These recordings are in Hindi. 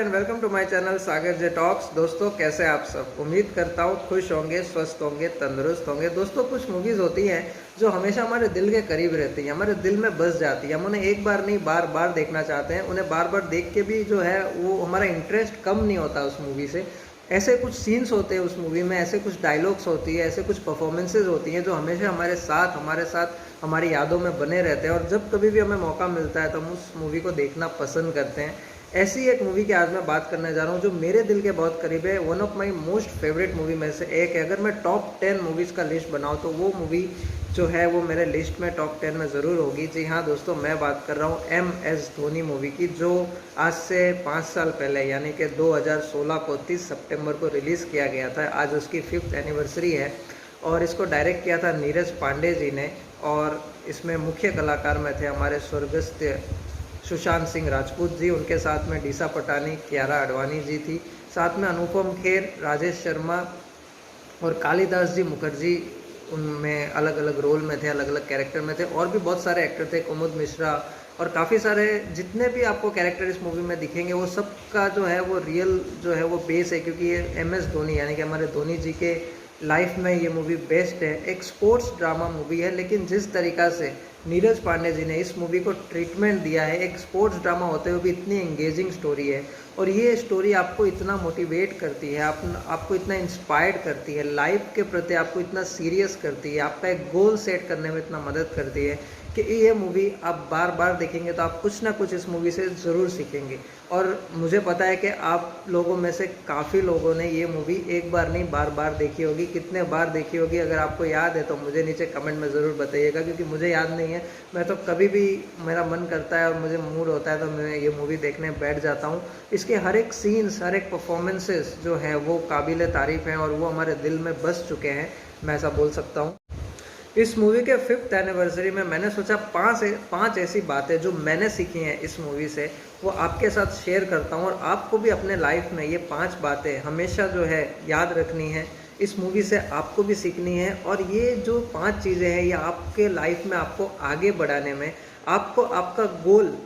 And welcome to my channel Sagar J talks. दोस्तों कैसे आप सब, उम्मीद करता हूँ खुश होंगे, स्वस्थ होंगे, तंदुरुस्त होंगे। दोस्तों कुछ मूवीज़ होती हैं जो हमेशा हमारे दिल के करीब रहती हैं, हमारे दिल में बस जाती है। हम उन्हें एक बार नहीं बार बार देखना चाहते हैं। उन्हें बार बार देख के भी जो है वो हमारा इंटरेस्ट कम नहीं होता उस मूवी से। ऐसे कुछ सीन्स होते हैं उस मूवी में, ऐसे कुछ डायलॉग्स होती है, ऐसे कुछ परफॉर्मेंसेज होती हैं जो हमेशा हमारे साथ हमारी यादों में बने रहते हैं। और जब कभी भी हमें मौका मिलता है तो हम उस मूवी को देखना पसंद करते हैं। ऐसी एक मूवी की आज मैं बात करने जा रहा हूँ जो मेरे दिल के बहुत करीब है। One of my most favourite movie में से एक है। अगर मैं टॉप 10 मूवीज़ का लिस्ट बनाऊँ तो वो मूवी जो है वो मेरे लिस्ट में टॉप 10 में ज़रूर होगी। जी हाँ दोस्तों, मैं बात कर रहा हूँ MS धोनी मूवी की, जो आज से 5 साल पहले यानी कि 2016 को 30 सितंबर को रिलीज़ किया गया था। आज उसकी 5th एनिवर्सरी है और इसको डायरेक्ट किया था नीरज पांडे जी ने। और इसमें मुख्य कलाकार में थे हमारे स्वर्गस्थ सुशांत सिंह राजपूत जी, उनके साथ में डीसा पटानी, कियारा आडवाणी जी थी, साथ में अनुपम खेर, राजेश शर्मा और कालिदास जी मुखर्जी उनमें अलग अलग रोल में थे, अलग अलग कैरेक्टर में थे। और भी बहुत सारे एक्टर थे, कुमुद मिश्रा और काफ़ी सारे जितने भी आपको कैरेक्टर इस मूवी में दिखेंगे वो सब का जो है वो रियल जो है वो बेस है, क्योंकि ये MS धोनी यानी कि हमारे धोनी जी के लाइफ में ये मूवी बेस्ट है। एक स्पोर्ट्स ड्रामा मूवी है, लेकिन जिस तरीक़ा से नीरज पांडे जी ने इस मूवी को ट्रीटमेंट दिया है, एक स्पोर्ट्स ड्रामा होते हुए भी इतनी एंगेजिंग स्टोरी है। और ये स्टोरी आपको इतना मोटिवेट करती है, आपको इतना इंस्पायर्ड करती है, लाइफ के प्रति आपको इतना सीरियस करती है, आपका एक गोल सेट करने में इतना मदद करती है कि ये मूवी आप बार बार देखेंगे तो आप कुछ ना कुछ इस मूवी से ज़रूर सीखेंगे। और मुझे पता है कि आप लोगों में से काफ़ी लोगों ने ये मूवी एक बार नहीं बार बार देखी होगी। कितने बार देखी होगी अगर आपको याद है तो मुझे नीचे कमेंट में ज़रूर बताइएगा, क्योंकि मुझे याद नहीं है। मैं तो कभी भी मेरा मन करता है और मुझे मूड होता है तो मैं ये मूवी देखने बैठ जाता हूँ। इसके हर एक सीन्स, हर एक परफॉर्मेंसेस जो है वो काबिल तारीफ़ हैं और वो हमारे दिल में बस चुके हैं, मैं ऐसा बोल सकता हूँ। इस मूवी के 5th एनिवर्सरी में मैंने सोचा पांच ऐसी बातें जो मैंने सीखी हैं इस मूवी से वो आपके साथ शेयर करता हूँ। और आपको भी अपने लाइफ में ये 5 बातें हमेशा जो है याद रखनी है, इस मूवी से आपको भी सीखनी है। और ये जो 5 चीज़ें हैं ये आपके लाइफ में आपको आगे बढ़ाने में, आपको आपका गोल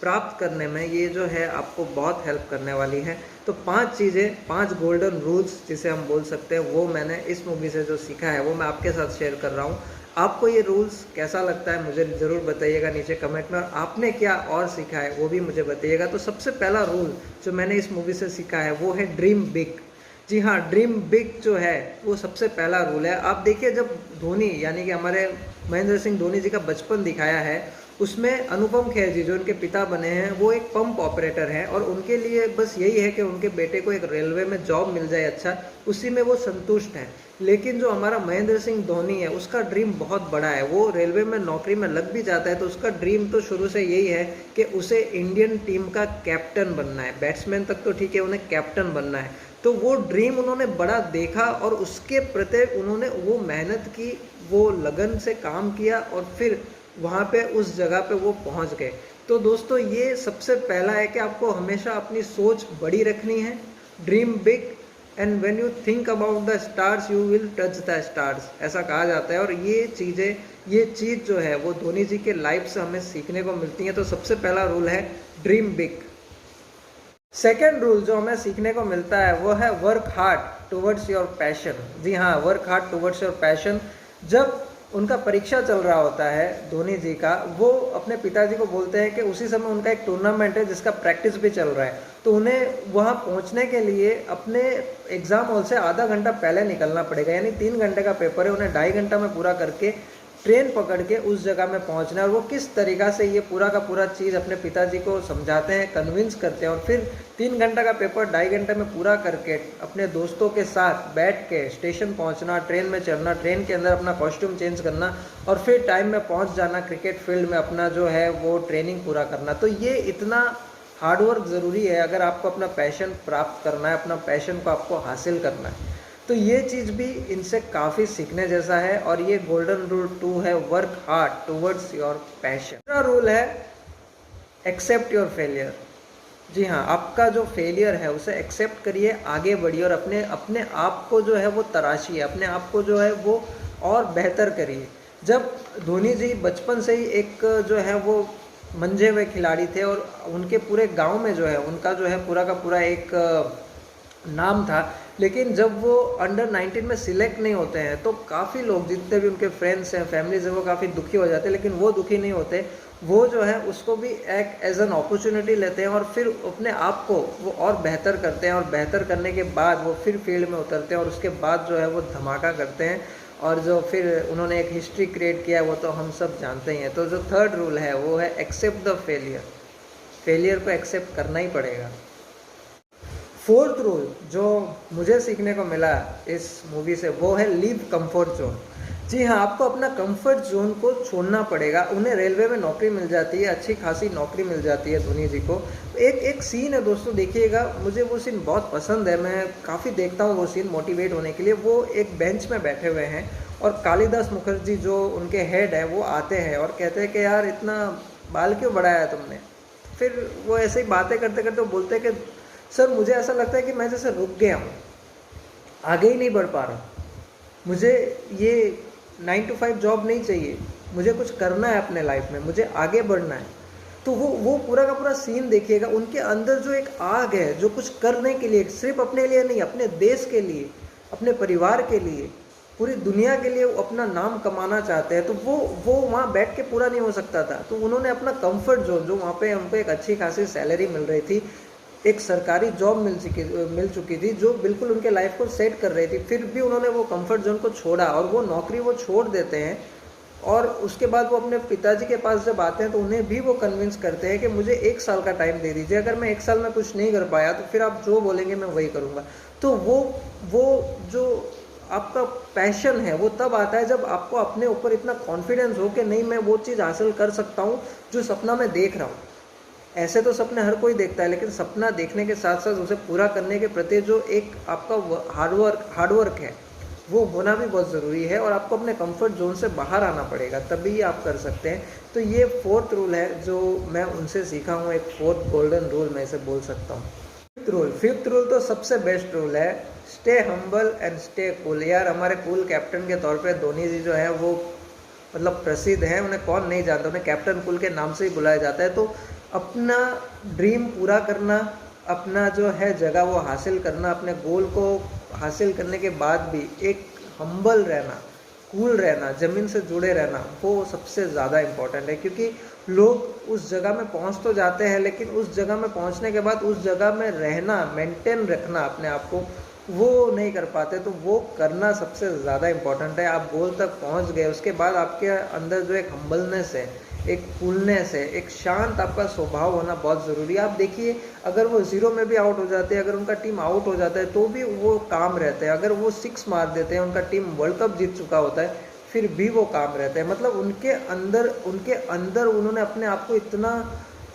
प्राप्त करने में ये जो है आपको बहुत हेल्प करने वाली है। तो 5 चीज़ें, 5 गोल्डन रूल्स जिसे हम बोल सकते हैं, वो मैंने इस मूवी से जो सीखा है वो मैं आपके साथ शेयर कर रहा हूँ। आपको ये रूल्स कैसा लगता है मुझे ज़रूर बताइएगा नीचे कमेंट में, और आपने क्या और सीखा है वो भी मुझे बताइएगा। तो सबसे पहला रूल जो मैंने इस मूवी से सीखा है वो है ड्रीम बिग। जी हाँ, ड्रीम बिग जो है वो सबसे पहला रूल है। आप देखिए, जब धोनी यानी कि हमारे महेंद्र सिंह धोनी जी का बचपन दिखाया है, उसमें अनुपम खेर जी जो उनके पिता बने हैं वो एक पंप ऑपरेटर हैं और उनके लिए बस यही है कि उनके बेटे को एक रेलवे में जॉब मिल जाए अच्छा, उसी में वो संतुष्ट हैं। लेकिन जो हमारा महेंद्र सिंह धोनी है उसका ड्रीम बहुत बड़ा है। वो रेलवे में नौकरी में लग भी जाता है तो उसका ड्रीम तो शुरू से यही है कि उसे इंडियन टीम का कैप्टन बनना है। बैट्समैन तक तो ठीक है, उन्हें कैप्टन बनना है। तो वो ड्रीम उन्होंने बड़ा देखा और उसके प्रति उन्होंने वो मेहनत की, वो लगन से काम किया और फिर वहाँ पे उस जगह पे वो पहुँच गए। तो दोस्तों ये सबसे पहला है कि आपको हमेशा अपनी सोच बड़ी रखनी है, dream big, and when you think about the stars you will touch the stars, ऐसा कहा जाता है। और ये चीज़ जो है वो धोनी जी के लाइफ से हमें सीखने को मिलती है। तो सबसे पहला रूल है ड्रीम बिग। सेकेंड रूल जो हमें सीखने को मिलता है वो है work hard towards your passion. जी हाँ, work hard towards your passion. जब उनका परीक्षा चल रहा होता है धोनी जी का, वो अपने पिताजी को बोलते हैं कि उसी समय उनका एक टूर्नामेंट है जिसका प्रैक्टिस भी चल रहा है, तो उन्हें वहाँ पहुँचने के लिए अपने एग्ज़ाम हॉल से आधा घंटा पहले निकलना पड़ेगा। यानी 3 घंटे का पेपर है, उन्हें 2.5 घंटा में पूरा करके ट्रेन पकड़ के उस जगह में पहुंचना है। और वो किस तरीक़ा से ये पूरा का पूरा चीज़ अपने पिताजी को समझाते हैं, कन्विंस करते हैं, और फिर 3 घंटा का पेपर 2.5 घंटे में पूरा करके अपने दोस्तों के साथ बैठ के स्टेशन पहुंचना, ट्रेन में चढ़ना, ट्रेन के अंदर अपना कॉस्ट्यूम चेंज करना और फिर टाइम में पहुंच जाना क्रिकेट फील्ड में अपना जो है वो ट्रेनिंग पूरा करना। तो ये इतना हार्डवर्क ज़रूरी है अगर आपको अपना पैशन प्राप्त करना है, अपना पैशन को आपको हासिल करना है। तो ये चीज़ भी इनसे काफ़ी सीखने जैसा है। और ये गोल्डन रूल 2 है, work hard towards your passion. दूसरा रूल है एक्सेप्ट योर फेलियर। जी हाँ, आपका जो फेलियर है उसे एक्सेप्ट करिए, आगे बढ़िए और अपने आप को जो है वो तराशिए, अपने आप को जो है वो और बेहतर करिए। जब धोनी जी बचपन से ही एक जो है वो मंझे हुए खिलाड़ी थे और उनके पूरे गांव में जो है उनका जो है पूरा का पूरा एक नाम था। लेकिन जब वो अंडर 19 में सिलेक्ट नहीं होते हैं तो काफ़ी लोग जितने भी उनके फ्रेंड्स हैं, फैमिलीज हैं, वो काफ़ी दुखी हो जाते हैं। लेकिन वो दुखी नहीं होते, वो जो है उसको भी एक एज एन अपॉर्चुनिटी लेते हैं और फिर अपने आप को वो और बेहतर करते हैं, और बेहतर करने के बाद वो फिर फील्ड में उतरते हैं और उसके बाद जो है वो धमाका करते हैं। और जो फिर उन्होंने एक हिस्ट्री क्रिएट किया वो तो हम सब जानते ही हैं। तो जो थर्ड रूल है वो है एक्सेप्ट द फेलियर, फेलियर को एक्सेप्ट करना ही पड़ेगा। फोर्थ रूल जो मुझे सीखने को मिला इस मूवी से वो है लीव कंफर्ट जोन। जी हाँ, आपको अपना कंफर्ट जोन को छोड़ना पड़ेगा। उन्हें रेलवे में नौकरी मिल जाती है, अच्छी खासी नौकरी मिल जाती है धोनी जी को। एक सीन है दोस्तों, देखिएगा, मुझे वो सीन बहुत पसंद है, मैं काफ़ी देखता हूँ वो सीन मोटिवेट होने के लिए। वो एक बेंच में बैठे हुए हैं और कालिदास मुखर्जी जो उनके हेड है वो आते हैं और कहते हैं कि यार इतना बाल क्यों बढ़ाया तुमने। फिर वो ऐसे ही बातें करते करते वो बोलते हैं कि सर मुझे ऐसा लगता है कि मैं जैसे रुक गया हूँ, आगे ही नहीं बढ़ पा रहा। मुझे ये 9 to 5 जॉब नहीं चाहिए, मुझे कुछ करना है अपने लाइफ में, मुझे आगे बढ़ना है। तो वो पूरा का पूरा सीन देखिएगा, उनके अंदर जो एक आग है जो कुछ करने के लिए, सिर्फ अपने लिए नहीं, अपने देश के लिए, अपने परिवार के लिए, पूरी दुनिया के लिए वो अपना नाम कमाना चाहते हैं। तो वो वहाँ बैठ के पूरा नहीं हो सकता था। तो उन्होंने अपना कंफर्ट जोन, जो वहाँ पे हमको एक अच्छी खासी सैलरी मिल रही थी, एक सरकारी जॉब मिल चुकी थी जो बिल्कुल उनके लाइफ को सेट कर रही थी, फिर भी उन्होंने वो कंफर्ट जोन को छोड़ा और वो नौकरी वो छोड़ देते हैं। और उसके बाद वो अपने पिताजी के पास जब आते हैं तो उन्हें भी वो कन्विंस करते हैं कि मुझे 1 साल का टाइम दे दीजिए, अगर मैं 1 साल में कुछ नहीं कर पाया तो फिर आप जो बोलेंगे मैं वही करूँगा। तो वो जो आपका पैशन है वो तब आता है जब आपको अपने ऊपर इतना कॉन्फिडेंस हो कि नहीं, मैं वो चीज़ हासिल कर सकता हूँ जो सपना मैं देख रहा हूँ। ऐसे तो सपने हर कोई देखता है, लेकिन सपना देखने के साथ साथ उसे पूरा करने के प्रति जो एक आपका हार्डवर्क है वो होना भी बहुत ज़रूरी है। और आपको अपने कंफर्ट जोन से बाहर आना पड़ेगा, तभी आप कर सकते हैं। तो ये फोर्थ रूल है जो मैं उनसे सीखा हूँ, एक फोर्थ गोल्डन रूल मैं इसे बोल सकता हूँ। फिफ्थ रूल तो सबसे बेस्ट रूल है, stay humble and stay cool. यार हमारे कूल कैप्टन के तौर पे धोनी जी जो है वो मतलब प्रसिद्ध हैं, उन्हें कौन नहीं जानता, उन्हें कैप्टन कूल के नाम से ही बुलाया जाता है। तो अपना ड्रीम पूरा करना, अपना जो है जगह वो हासिल करना, अपने गोल को हासिल करने के बाद भी एक हम्बल रहना, कूल रहना, ज़मीन से जुड़े रहना, वो सबसे ज़्यादा इम्पोर्टेंट है। क्योंकि लोग उस जगह में पहुंच तो जाते हैं, लेकिन उस जगह में पहुंचने के बाद उस जगह में रहना, मेंटेन रखना अपने आप को, वो नहीं कर पाते। तो वो करना सबसे ज़्यादा इम्पोर्टेंट है। आप गोल तक पहुंच गए, उसके बाद आपके अंदर जो एक हम्बलनेस है, एक कूलनेस है, एक शांत आपका स्वभाव होना बहुत ज़रूरी है। आप देखिए, अगर वो 0 में भी आउट हो जाते हैं, अगर उनका टीम आउट हो जाता है तो भी वो काम रहते हैं। अगर वो 6 मार देते हैं, उनका टीम वर्ल्ड कप जीत चुका होता है, फिर भी वो काम रहते हैं। मतलब उनके अंदर उन्होंने अपने आप को इतना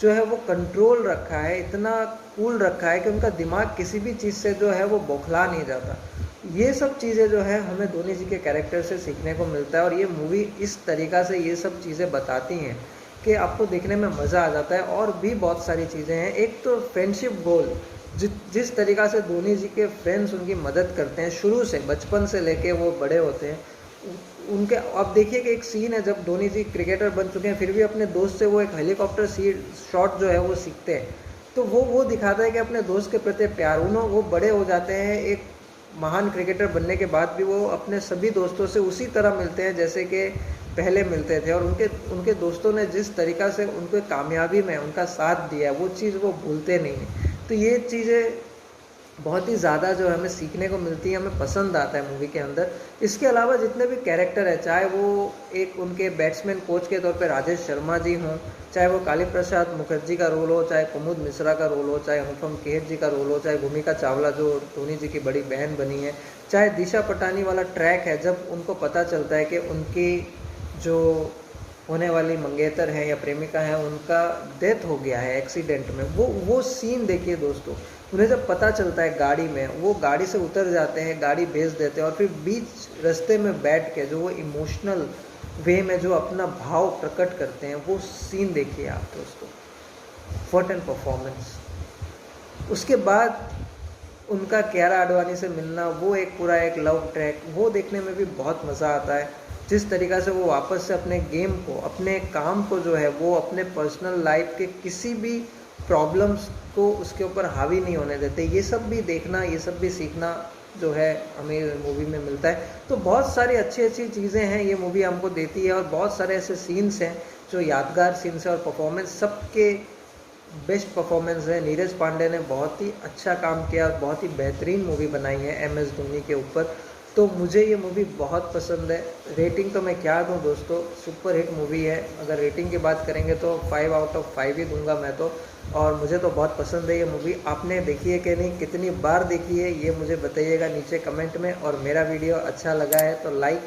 जो है वो कंट्रोल रखा है, इतना कूल रखा है कि उनका दिमाग किसी भी चीज़ से जो है वो बौखला नहीं जाता। ये सब चीज़ें जो है हमें धोनी जी के कैरेक्टर से सीखने को मिलता है। और ये मूवी इस तरीक़ा से ये सब चीज़ें बताती हैं कि आपको देखने में मज़ा आ जाता है। और भी बहुत सारी चीज़ें हैं। एक तो फ्रेंडशिप गोल, जिस तरीक़ा से धोनी जी के फ्रेंड्स उनकी मदद करते हैं शुरू से, बचपन से लेके वो बड़े होते हैं उनके। आप देखिए कि एक सीन है जब धोनी जी क्रिकेटर बन चुके हैं, फिर भी अपने दोस्त से वो एक हेलीकॉप्टर शॉट जो है वो सीखते हैं। तो वो दिखाता है कि अपने दोस्त के प्रति प्यार, वो बड़े हो जाते हैं, एक महान क्रिकेटर बनने के बाद भी वो अपने सभी दोस्तों से उसी तरह मिलते हैं जैसे कि पहले मिलते थे। और उनके दोस्तों ने जिस तरीक़ा से उनको कामयाबी में उनका साथ दिया है, वो चीज़ वो भूलते नहीं हैं। तो ये चीज़ें बहुत ही ज़्यादा जो हमें सीखने को मिलती है, हमें पसंद आता है मूवी के अंदर। इसके अलावा जितने भी कैरेक्टर है, चाहे वो एक उनके बैट्समैन कोच के तौर पे राजेश शर्मा जी हों, चाहे वो काली प्रसाद मुखर्जी का रोल हो, चाहे कुमुद मिश्रा का रोल हो, चाहे अनुपम खेर जी का रोल हो, चाहे भूमिका चावला जो धोनी जी की बड़ी बहन बनी है, चाहे दिशा पटानी वाला ट्रैक है जब उनको पता चलता है कि उनकी जो होने वाली मंगेतर है या प्रेमिका है उनका डेथ हो गया है एक्सीडेंट में, वो सीन देखिए दोस्तों। उन्हें जब पता चलता है गाड़ी में, वो गाड़ी से उतर जाते हैं, गाड़ी भेज देते हैं और फिर बीच रास्ते में बैठ के जो वो इमोशनल वे में जो अपना भाव प्रकट करते हैं, वो सीन देखिए आप दोस्तों। What an performance. उसके बाद उनका कियारा आडवाणी से मिलना, वो एक पूरा एक लव ट्रैक, वो देखने में भी बहुत मज़ा आता है। जिस तरीक़ा से वो वापस से अपने गेम को, अपने काम को जो है वो अपने पर्सनल लाइफ के किसी भी प्रॉब्लम्स को उसके ऊपर हावी नहीं होने देते, ये सब भी देखना, ये सब भी सीखना जो है हमें मूवी में मिलता है। तो बहुत सारी अच्छी अच्छी चीज़ें हैं ये मूवी हमको देती है, और बहुत सारे ऐसे सीन्स हैं जो यादगार सीन्स हैं, और परफॉर्मेंस सबके बेस्ट परफॉर्मेंस है। नीरज पांडे ने बहुत ही अच्छा काम किया और बहुत ही बेहतरीन मूवी बनाई है MS धोनी के ऊपर। तो मुझे ये मूवी बहुत पसंद है। रेटिंग तो मैं क्या दूँ दोस्तों, सुपर हिट मूवी है। अगर रेटिंग की बात करेंगे तो 5 आउट ऑफ 5 ही दूंगा मैं तो। और मुझे तो बहुत पसंद है ये मूवी। आपने देखी है कि नहीं, कितनी बार देखी है, ये मुझे बताइएगा नीचे कमेंट में। और मेरा वीडियो अच्छा लगा है तो लाइक,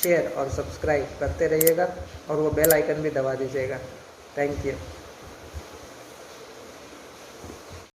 शेयर और सब्सक्राइब करते रहिएगा, और वो बेल आइकन भी दबा दीजिएगा। Thank you.